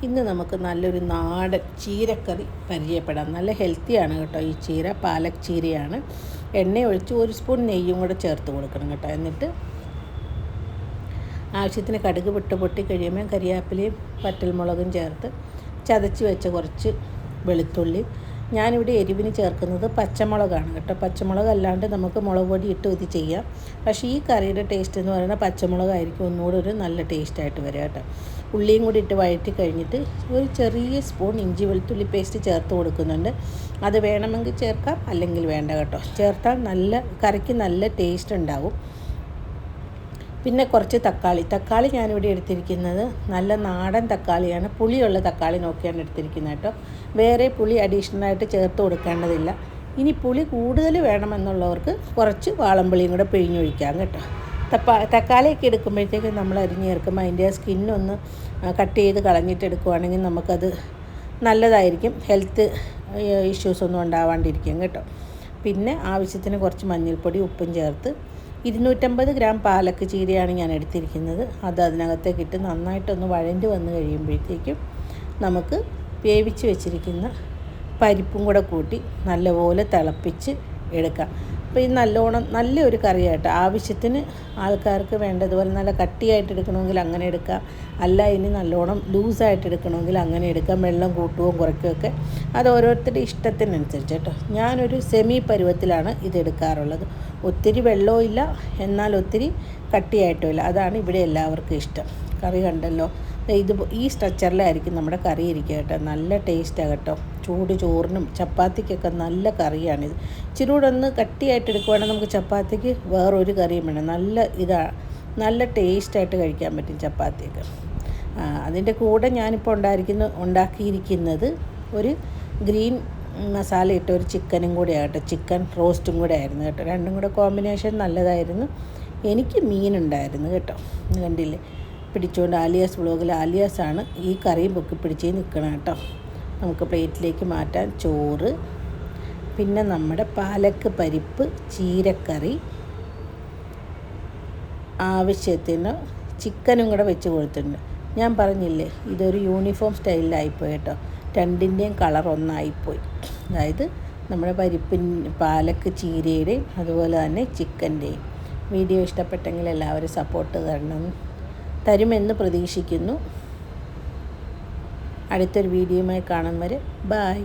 ഇന്ന് നമുക്ക് നല്ലൊരു നാടൻ ചീരക്കറി പരിചയപ്പെടാം. നല്ല ഹെൽത്തിയാണ് കേട്ടോ. ഈ ചീര പാലക് ചീരയാണ്. എണ്ണ ഒഴിച്ച് 1 സ്പൂൺ നെയ്യും കൂടെ ചേർത്ത് കൊടുക്കണം കേട്ടോ. എന്നിട്ട് ആവശ്യത്തിന് കടുക് പൊട്ടി കഴിയുമ്പോൾ കരിയാപ്പിലയും വറ്റൽമുളകും ചേർത്ത് ചതച്ച് വെച്ച കുറച്ച് വെളുത്തുള്ളി. ഞാനിവിടെ എരിവിന് ചേർക്കുന്നത് പച്ചമുളകാണ് കേട്ടോ. പച്ചമുളക് അല്ലാണ്ട് നമുക്ക് മുളക് പൊടി ഇട്ട് ഇത് ചെയ്യാം. പക്ഷേ ഈ കറിയുടെ ടേസ്റ്റ് എന്ന് പറയുന്നത് പച്ചമുളകായിരിക്കും ഒന്നുകൂടെ ഒരു നല്ല ടേസ്റ്റായിട്ട് വരിക കേട്ടോ. ഉള്ളിയും കൂടി ഇട്ട് വഴറ്റി കഴിഞ്ഞിട്ട് ഒരു ചെറിയ സ്പൂൺ ഇഞ്ചി വെളുത്തുള്ളി പേസ്റ്റ് ചേർത്ത് കൊടുക്കുന്നുണ്ട്. അത് വേണമെങ്കിൽ ചേർക്കാം, അല്ലെങ്കിൽ വേണ്ട കേട്ടോ. ചേർത്താൽ കറിക്ക് നല്ല ടേസ്റ്റ് ഉണ്ടാവും. പിന്നെ കുറച്ച് തക്കാളി ഞാനിവിടെ എടുത്തിരിക്കുന്നത് നല്ല നാടൻ തക്കാളിയാണ്. പുളിയുള്ള തക്കാളി നോക്കിയാണ് എടുത്തിരിക്കുന്നത് കേട്ടോ. വേറെ പുളി അഡീഷണലായിട്ട് ചേർത്ത് കൊടുക്കേണ്ടതില്ല. ഇനി പുളി കൂടുതൽ വേണമെന്നുള്ളവർക്ക് കുറച്ച് വാളംപുളിയും കൂടെ പിഴിഞ്ഞൊഴിക്കാം കേട്ടോ. തക്കാളിയൊക്കെ എടുക്കുമ്പോഴത്തേക്ക് നമ്മൾ അരിഞ്ഞ് ചേർക്കുമ്പോൾ അതിൻ്റെ സ്കിന്നൊന്ന് കട്ട് ചെയ്ത് കളഞ്ഞിട്ട് എടുക്കുവാണെങ്കിൽ നമുക്കത് നല്ലതായിരിക്കും. ഹെൽത്ത് ഇഷ്യൂസൊന്നും ഉണ്ടാവാണ്ടിരിക്കും കേട്ടോ. പിന്നെ ആവശ്യത്തിന് കുറച്ച് മഞ്ഞൾപ്പൊടി ഉപ്പും ചേർത്ത് 250 ഗ്രാം പാലക്ക് ചീരയാണ് ഞാൻ എടുത്തിരിക്കുന്നത്. അത് അതിനകത്തേക്ക് ഇട്ട് നന്നായിട്ടൊന്ന് വഴണ്ടി വന്ന് കഴിയുമ്പോഴത്തേക്കും നമുക്ക് വേവിച്ച് വെച്ചിരിക്കുന്ന പരിപ്പും കൂടെ കൂട്ടി നല്ലപോലെ തിളപ്പിച്ച് എടുക്കാം. അപ്പോൾ ഇത് നല്ലൊരു കറിയായിട്ട് ആവശ്യത്തിന് ആൾക്കാർക്ക് വേണ്ടതുപോലെ നല്ല കട്ടിയായിട്ട് എടുക്കണമെങ്കിൽ അങ്ങനെ എടുക്കാം. അല്ല ഇനി നല്ലോണം ലൂസായിട്ട് എടുക്കണമെങ്കിൽ അങ്ങനെ എടുക്കാം. വെള്ളം കൂട്ടുകയും കുറയ്ക്കുകയൊക്കെ അത് ഓരോരുത്തരുടെ ഇഷ്ടത്തിനനുസരിച്ച് കേട്ടോ. ഞാനൊരു സെമി പരുവത്തിലാണ് ഇതെടുക്കാറുള്ളത്. ഒത്തിരി വെള്ളവും ഇല്ല, എന്നാൽ ഒത്തിരി കട്ടിയായിട്ടുമില്ല. അതാണ് ഇവിടെ എല്ലാവർക്കും ഇഷ്ടം. കറി കണ്ടല്ലോ, ഈ സ്ട്രക്ചറിലായിരിക്കും നമ്മുടെ കറി ഇരിക്കുക കേട്ടോ. നല്ല ടേസ്റ്റാണ് കേട്ടോ. ചൂട് ചോറിനും ചപ്പാത്തിക്കൊക്കെ നല്ല കറിയാണിത്. ഇച്ചിരി കൂടെ ഒന്ന് കട്ടിയായിട്ട് എടുക്കുവാണെങ്കിൽ നമുക്ക് ചപ്പാത്തിക്ക് വേറൊരു കറിയും വേണം. നല്ല ടേസ്റ്റായിട്ട് കഴിക്കാൻ പറ്റും ചപ്പാത്തിയൊക്കെ. അതിൻ്റെ കൂടെ ഞാനിപ്പോൾ ഉണ്ടാക്കിയിരിക്കുന്നത് ഒരു ഗ്രീൻ മസാല ഇട്ട ഒരു ചിക്കനും കൂടെ ആകട്ടെ. ചിക്കൻ റോസ്റ്റും കൂടെ ആയിരുന്നു കേട്ടോ. രണ്ടും കൂടെ കോമ്പിനേഷൻ നല്ലതായിരുന്നു. എനിക്ക് മീനുണ്ടായിരുന്നു കേട്ടോ. കണ്ടില്ലേ, പിടിച്ചുകൊണ്ട് ആലിയാസ് വ്ളോഗിൽ ആലിയാസാണ് ഈ കറിയും പൊക്കി പിടിച്ച് നിൽക്കണം കേട്ടോ. നമുക്ക് പ്ലേറ്റിലേക്ക് മാറ്റാൻ ചോറ്, പിന്നെ നമ്മുടെ പാലക്ക് പരിപ്പ് ചീരക്കറി, ആവശ്യത്തിന് ചിക്കനും കൂടെ വെച്ച് കൊടുത്തിട്ടുണ്ട്. ഞാൻ പറഞ്ഞില്ലേ, ഇതൊരു യൂണിഫോം സ്റ്റൈലിലായിപ്പോയി കേട്ടോ. രണ്ടിൻ്റെയും കളർ ഒന്നായിപ്പോയി. അതായത് നമ്മുടെ പാലക്ക് ചീരയുടെയും അതുപോലെ തന്നെ ചിക്കൻ്റെയും. വീഡിയോ ഇഷ്ടപ്പെട്ടെങ്കിൽ എല്ലാവരും സപ്പോർട്ട് തരുമെന്ന് പ്രതീക്ഷിക്കുന്നു. അടുത്തൊരു വീഡിയോയുമായി കാണും വരെ ബായ്.